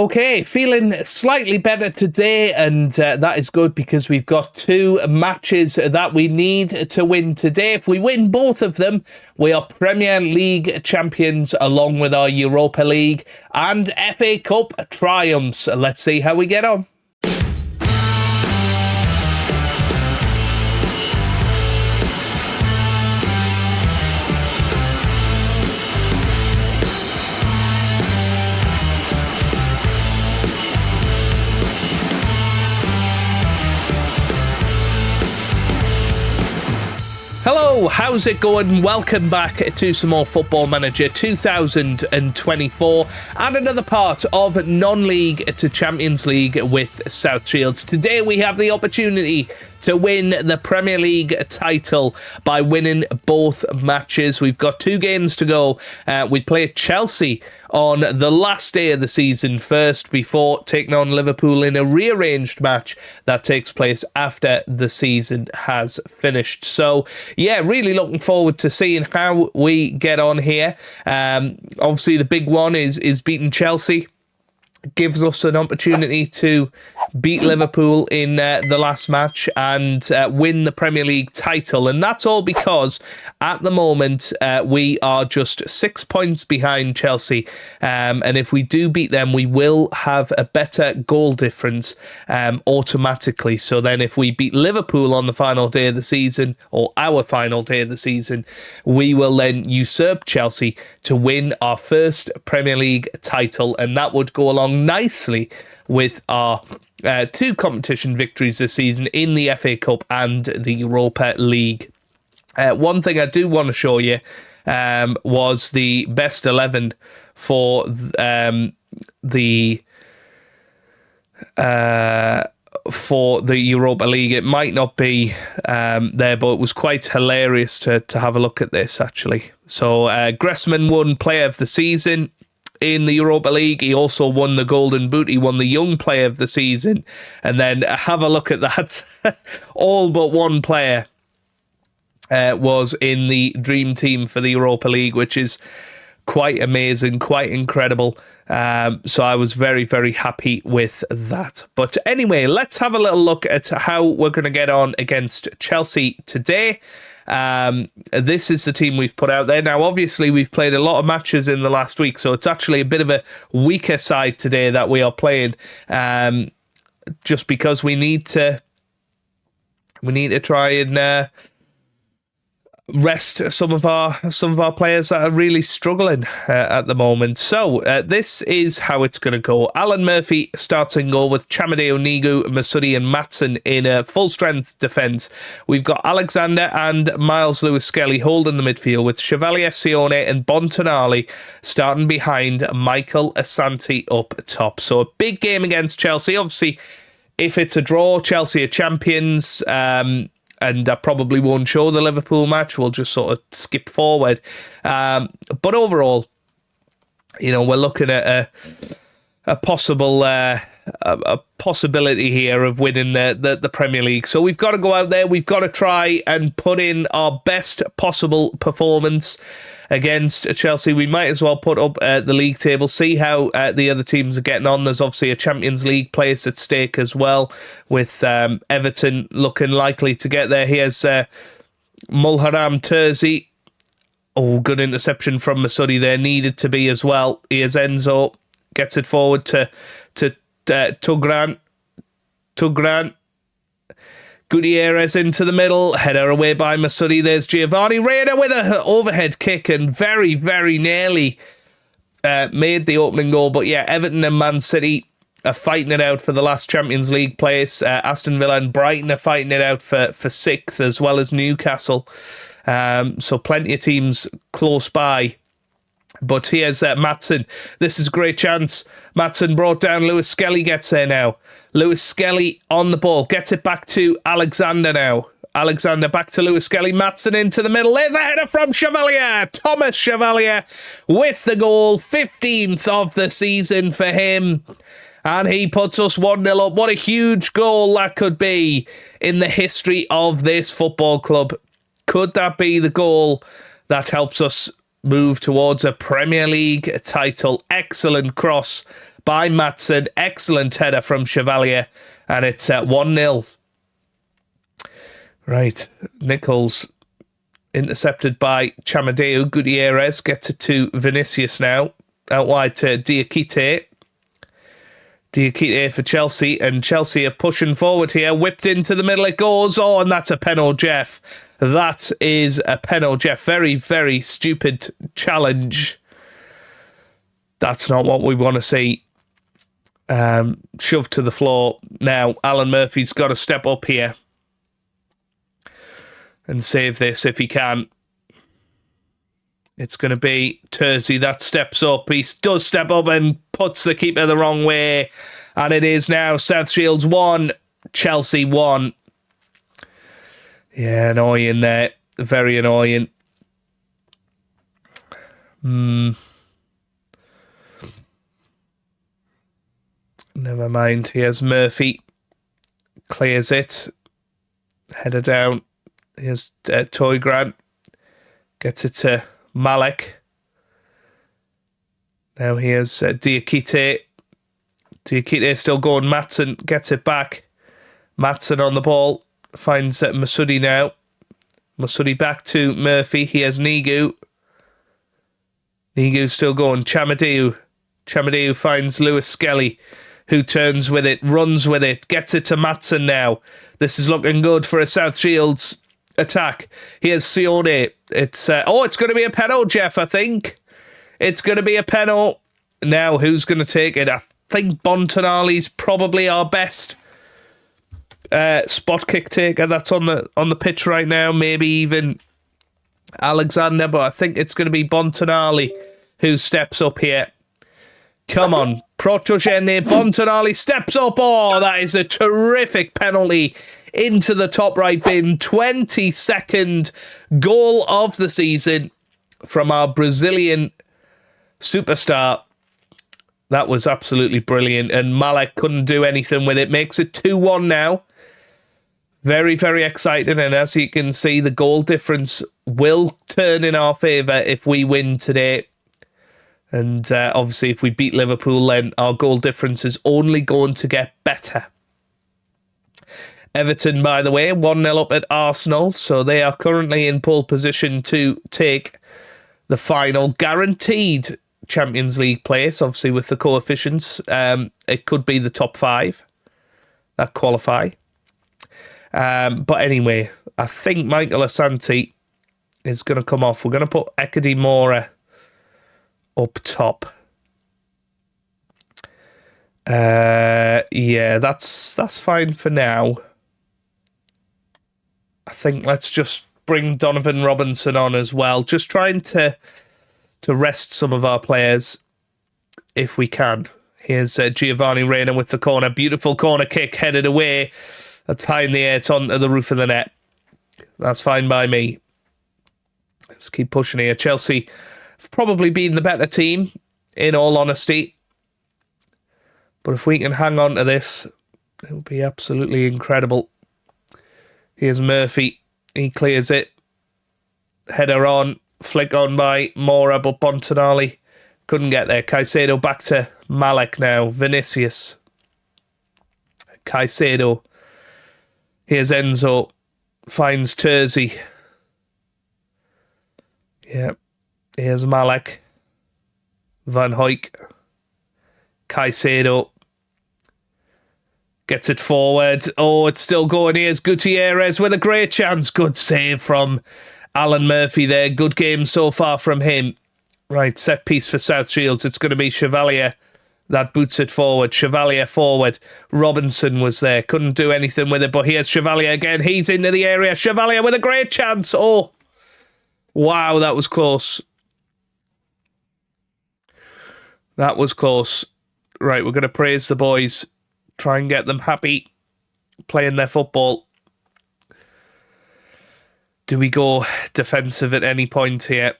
Okay, feeling slightly better today, and that is good because we've got two matches that we need to win today. If we win both of them, we are Premier League champions along with our Europa League and FA Cup triumphs. Let's see how we get on. Hello, how's it going? Welcome back to some more Football Manager 2024 and another part of non-league to Champions League with South Shields. Today we have the opportunity to win the Premier League title by winning both matches. We've got two games to go. We play Chelsea on the last day of the season first before taking on Liverpool in a rearranged match that takes place after the season has finished. So, yeah, really looking forward to seeing how we get on here. Obviously, the big one is beating Chelsea. Gives us an opportunity to beat Liverpool in the last match and win the Premier League title. And that's all because at the moment we are just 6 points behind Chelsea. And if we do beat them, we will have a better goal difference automatically. So then if we beat Liverpool on the final day of the season, or our final day of the season, we will then usurp Chelsea to win our first Premier League title. And that would go along nicely with our two competition victories this season in the FA Cup and the Europa League. One thing I do want to show you was the best 11 for the Europa League. It might not be there, but it was quite hilarious to have a look at this, actually. So Gressman won Player of the Season in the Europa League. He also won the Golden Boot. He won the Young Player of the Season. And then have a look at that. All but one player was in the Dream Team for the Europa League, which is quite amazing, quite incredible. So I was very, very happy with that. But anyway, let's have a little look at how we're going to get on against Chelsea today. This is the team we've put out there. Now, obviously, we've played a lot of matches in the last week, so it's actually a bit of a weaker side today that we are playing, just because we need to try and rest some of our players that are really struggling at the moment. So this is how it's going to go. Alan Murphy starts in goal with Chamade Onigu, Masudi and Matson in a full-strength defence. We've got Alexander and Miles Lewis-Skelly holding the midfield with Chevalier, Sione and Bontonali starting behind Michael Asante up top. So a big game against Chelsea. Obviously, if it's a draw, Chelsea are champions. And I probably won't show the Liverpool match. We'll just sort of skip forward. But overall, you know, we're looking at a possibility here of winning the Premier League. So we've got to go out there. We've got to try and put in our best possible performance against Chelsea. We might as well put up the league table, see how the other teams are getting on. There's obviously a Champions League place at stake as well, with Everton looking likely to get there. Here's Mulharam Terzi. Oh, good interception from Masudi there. Needed to be as well. Here's Enzo. Gets it forward to Tugran. Gutierrez into the middle, header away by Masudi. There's Giovanni Reina with an overhead kick and very, very nearly made the opening goal. But yeah, Everton and Man City are fighting it out for the last Champions League place. Aston Villa and Brighton are fighting it out for sixth, as well as Newcastle. So plenty of teams close by. But here's Matson. This is a great chance. Matson brought down. Lewis Skelly gets there now. Lewis Skelly on the ball. Gets it back to Alexander now. Alexander back to Lewis Skelly. Matson into the middle. There's a header from Chevalier. Thomas Chevalier with the goal. 15th of the season for him. And he puts us 1-0 up. What a huge goal that could be in the history of this football club. Could that be the goal that helps us move towards a Premier League title? Excellent cross by Maatsen. Excellent header from Chevalier. And it's 1-0. Right. Nichols intercepted by Chamadeu. Gutierrez gets it to Vinicius now. Out wide to Diakite. Diakite for Chelsea. And Chelsea are pushing forward here. Whipped into the middle it goes. Oh, and that's a penalty, Jeff. That is a penalty, Jeff. Very, very stupid challenge. That's not what we want to see. Shoved to the floor. Now, Alan Murphy's got to step up here and save this if he can. It's going to be Terzi that steps up. He does step up and puts the keeper the wrong way. And it is now South Shields 1, Chelsea 1. Yeah, annoying there. Very annoying. Never mind. Here's Murphy. Clears it. Header down. Here's Toygran. Gets it to Malek. Now here's Diakite. Diakite still going. Maatsen gets it back. Maatsen on the ball. Finds Masudi now. Masudi back to Murphy. Here's Nigu. Nigu still going. Chamadeu. Chamadeu finds Lewis Skelly, who turns with it, runs with it, gets it to Maatsen now. This is looking good for a South Shields attack. Here's Sione. It's it's going to be a penalty, Jeff, I think. It's going to be a penalty. Now, who's going to take it? I think Bontonali's probably our best spot kick taker that's on the pitch right now. Maybe even Alexander, but I think it's going to be Bontonali who steps up here. Come on, Protogene Bontonali steps up. Oh, that is a terrific penalty into the top right bin. 22nd goal of the season from our Brazilian superstar. That was absolutely brilliant, and Malek couldn't do anything with it. Makes it 2-1 now. Very, very excited, and as you can see, the goal difference will turn in our favour if we win today. And obviously, if we beat Liverpool, then our goal difference is only going to get better. Everton, by the way, 1-0 up at Arsenal, so they are currently in pole position to take the final guaranteed Champions League place. Obviously, with the coefficients, it could be the top 5 that qualify. But anyway, I think Michael Asante is going to come off. We're going to put Ekadi Mora up top. Yeah, that's fine for now. I think let's just bring Donovan Robinson on as well. Just trying to rest some of our players if we can. Here's Giovanni Reina with the corner. Beautiful corner kick headed away. That's high in the air. It's onto the roof of the net. That's fine by me. Let's keep pushing here. Chelsea have probably been the better team, in all honesty. But if we can hang on to this, it will be absolutely incredible. Here's Murphy. He clears it. Header on. Flick on by Mora, but Bontonali couldn't get there. Caicedo back to Malek now. Vinicius. Caicedo. Here's Enzo. Finds Terzi. Yep. Here's Malek. Van Hooyk. Caicedo. Gets it forward. Oh, it's still going. Here's Gutierrez with a great chance. Good save from Alan Murphy there. Good game so far from him. Right, set piece for South Shields. It's going to be Chevalier that boots it forward. Chevalier forward. Robinson was there. Couldn't do anything with it, but here's Chevalier again. He's into the area. Chevalier with a great chance. Oh, wow, that was close. That was close. Right, we're going to praise the boys. Try and get them happy playing their football. Do we go defensive at any point here?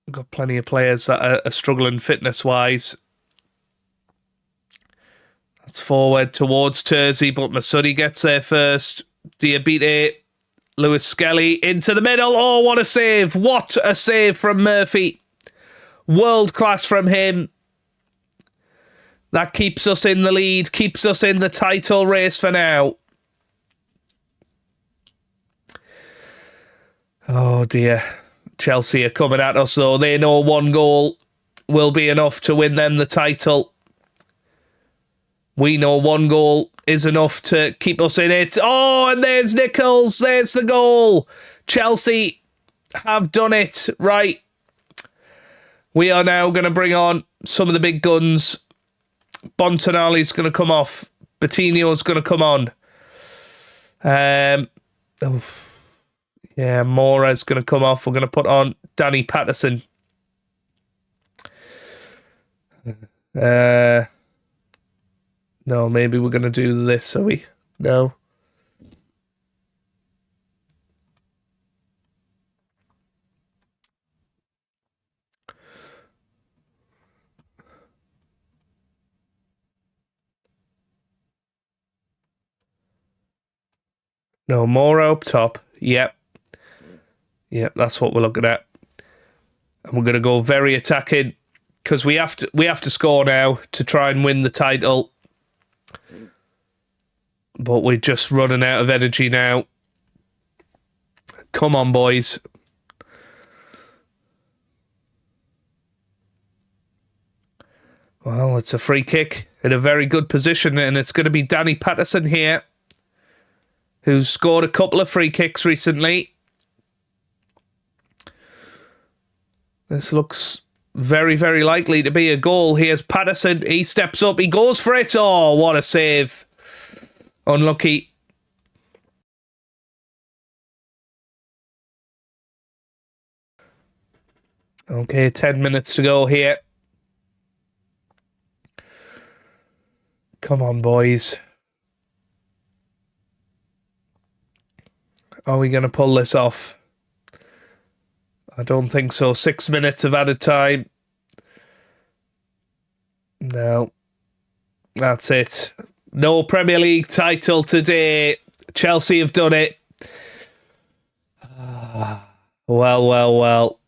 We've got plenty of players that are struggling fitness-wise. That's forward towards Terzi, but Masudi gets there first. Diabite, Lewis Skelly into the middle. Oh, what a save. What a save from Murphy. World class from him. That keeps us in the lead, keeps us in the title race for now. Oh dear. Chelsea are coming at us though. They know one goal will be enough to win them the title. We know one goal is enough to keep us in it. Oh, and there's Nichols. There's the goal. Chelsea have done it. Right. We are now going to bring on some of the big guns. Bontonali's going to come off. Coutinho's going to come on. Yeah, Mora's going to come off. We're going to put on Danny Patterson. No, maybe we're going to do this, are we? No. No, Mora up top. Yep. Yep, that's what we're looking at. And we're going to go very attacking because we have to score now to try and win the title. But we're just running out of energy now. Come on, boys. Well, it's a free kick in a very good position, and it's going to be Danny Patterson here, who's scored a couple of free kicks recently. This looks very, very likely to be a goal. Here's Patterson. He steps up. He goes for it. Oh, what a save. Unlucky. Okay, 10 minutes to go here. Come on, boys. Are we going to pull this off? I don't think so. 6 minutes of added time. No. That's it. No Premier League title today. Chelsea have done it. Well.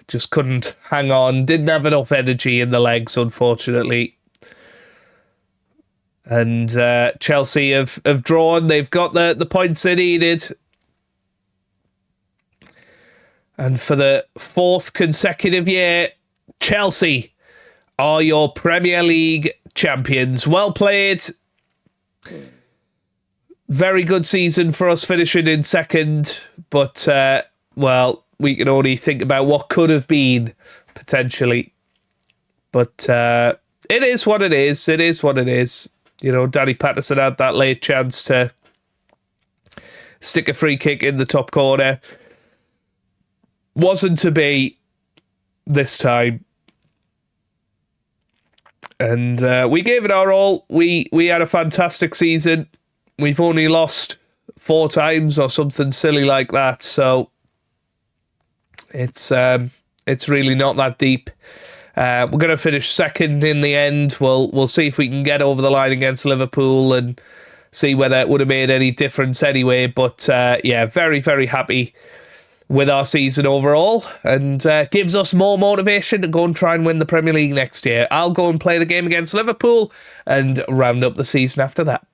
Just couldn't hang on. Didn't have enough energy in the legs, unfortunately. And Chelsea have drawn. They've got the points they needed. And for the fourth consecutive year, Chelsea are your Premier League champions. Well played. Very good season for us finishing in second. But, well, we can only think about what could have been, potentially. But it is what it is. It is what it is. You know, Danny Patterson had that late chance to stick a free kick in the top corner. Wasn't to be this time. And we gave it our all. We had a fantastic season. We've only lost 4 times or something silly like that. So it's really not that deep. We're going to finish second in the end. We'll see if we can get over the line against Liverpool and see whether it would have made any difference anyway. But yeah, very, very happy with our season overall, and gives us more motivation to go and try and win the Premier League next year. I'll go and play the game against Liverpool and round up the season after that.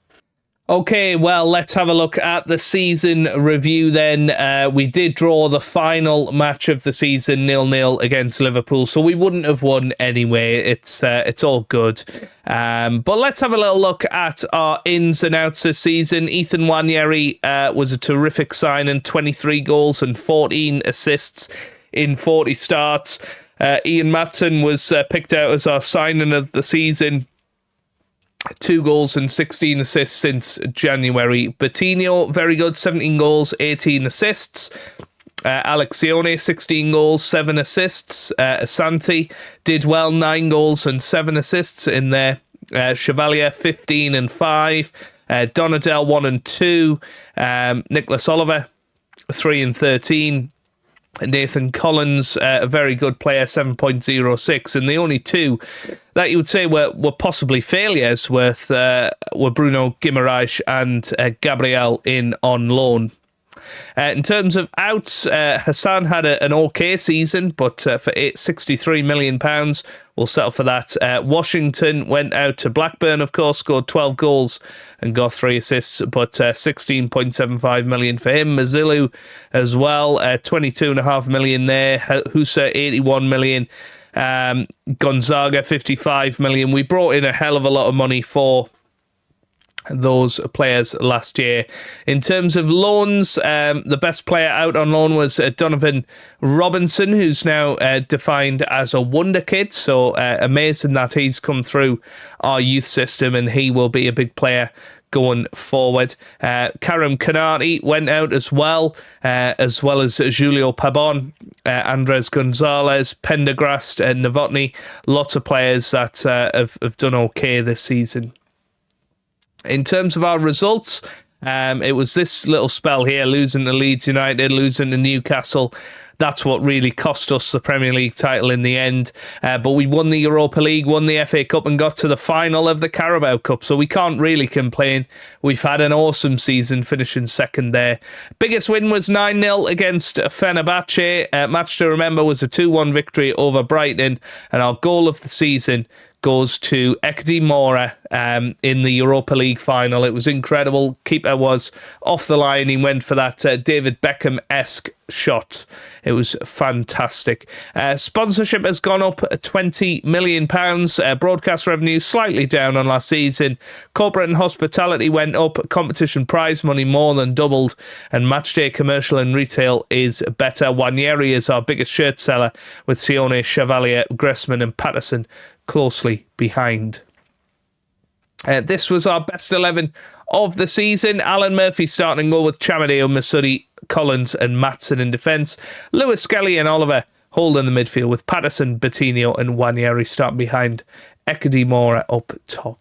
Okay, well, let's have a look at the season review then. We did draw the final match of the season 0-0 against Liverpool, so we wouldn't have won anyway. It's all good. But let's have a little look at our ins and outs this season. Ethan Nwaneri was a terrific signing, 23 goals and 14 assists in 40 starts. Ian Matson was picked out as our signing of the season. 2 goals and 16 assists since January. Coutinho, very good, 17 goals, 18 assists. Alexione, 16 goals, 7 assists. Asante did well, 9 goals and 7 assists in there. Chevalier, 15 and 5. Donadell, 1 and 2. Nicholas Oliver, 3 and 13. Nathan Collins, a very good player, 7.06, and the only 2 that you would say were possibly failures were Bruno Guimaraes and Gabriel in on loan. In terms of outs, Hassan had an okay season, but for £63 million, we'll settle for that. Washington went out to Blackburn, of course, scored 12 goals and got 3 assists, but £16.75 million for him. Mazilu as well, £22.5 million there. Husa, £81 million. Gonzaga, £55 million. We brought in a hell of a lot of money for those players last year. In terms of loans, the best player out on loan was Donovan Robinson, who's now defined as a wonder kid, so amazing that he's come through our youth system and he will be a big player going forward. Karim Kanati went out as well as Julio Pabon, Andres Gonzalez, Pendergrast and Novotny. Lots of players that have done okay this season. In terms of our results, it was this little spell here, losing to Leeds United, losing to Newcastle. That's what really cost us the Premier League title in the end. But we won the Europa League, won the FA Cup and got to the final of the Carabao Cup. So we can't really complain. We've had an awesome season, finishing second there. Biggest win was 9-0 against Fenerbahce. Match to remember was a 2-1 victory over Brighton. And our goal of the season goes to Ekdi Mora in the Europa League final. It was incredible. Keeper was off the line. He went for that David Beckham-esque shot. It was fantastic. Sponsorship has gone up £20 million. Broadcast revenue slightly down on last season. Corporate and hospitality went up. Competition prize money more than doubled. And matchday commercial and retail is better. Wanieri is our biggest shirt seller, with Sione, Chevalier, Gressman and Patterson closely behind. This was our best 11 of the season. Alan Murphy starting goal with Chamadeo, Masudi, Collins and Matson in defence. Lewis Skelly and Oliver holding the midfield, with Patterson, Bettinho and Wanieri starting behind Ekdi Mora up top.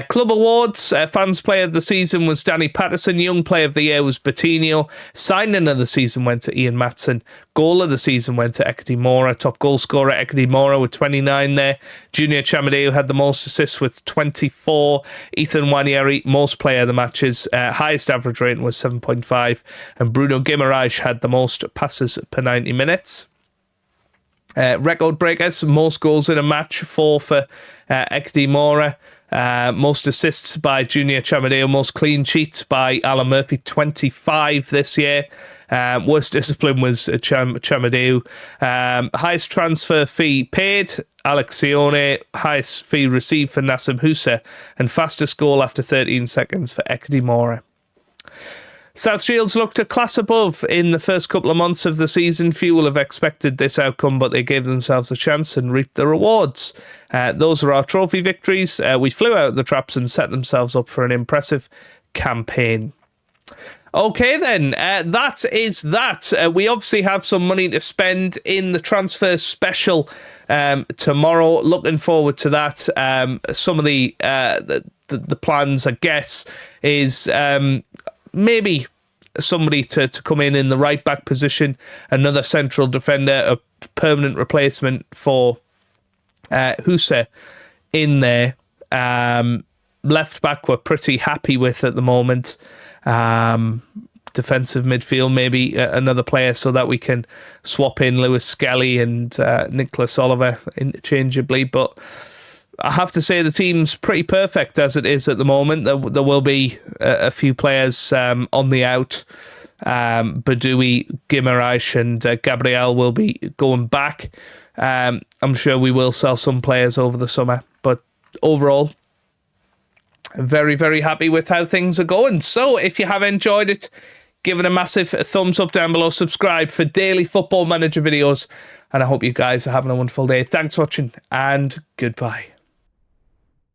Club awards, fans player of the season was Danny Patterson, young player of the year was Bettinho, signing of the season went to Ian Matson, goal of the season went to Ekdi Mora, top goal scorer Ekdi Mora with 29 there. Junior Chamadeo had the most assists with 24. Ethan Wanieri, most player of the matches, highest average rating was 7.5, and Bruno Guimaraes had the most passes per 90 minutes. Record breakers, most goals in a match, 4 for Ekdi Mora. Most assists by Junior Chamadeo, most clean sheets by Alan Murphy, 25 this year. Worst discipline was Chamadeo. Highest transfer fee paid, Alex Sione. Highest fee received for Nassim Husa. And fastest goal after 13 seconds for Ekdi Mora. South Shields looked a class above in the first couple of months of the season. Few will have expected this outcome, but they gave themselves a chance and reaped the rewards. Those are our trophy victories. We flew out of the traps and set themselves up for an impressive campaign. Okay then, that is that. We obviously have some money to spend in the transfer special tomorrow. Looking forward to that. Some of the plans, I guess, is maybe somebody to come in the right back position, another central defender, a permanent replacement for Husa in there. Left back we're pretty happy with at the moment. Defensive midfield, maybe another player so that we can swap in Lewis Skelly and Nicholas Oliver interchangeably. But I have to say the team's pretty perfect as it is at the moment. There will be a few players on the out. Badoui, Guimaraes and Gabriel will be going back. I'm sure we will sell some players over the summer. But overall, very, very happy with how things are going. So if you have enjoyed it, give it a massive thumbs up down below. Subscribe for daily Football Manager videos. And I hope you guys are having a wonderful day. Thanks for watching and goodbye.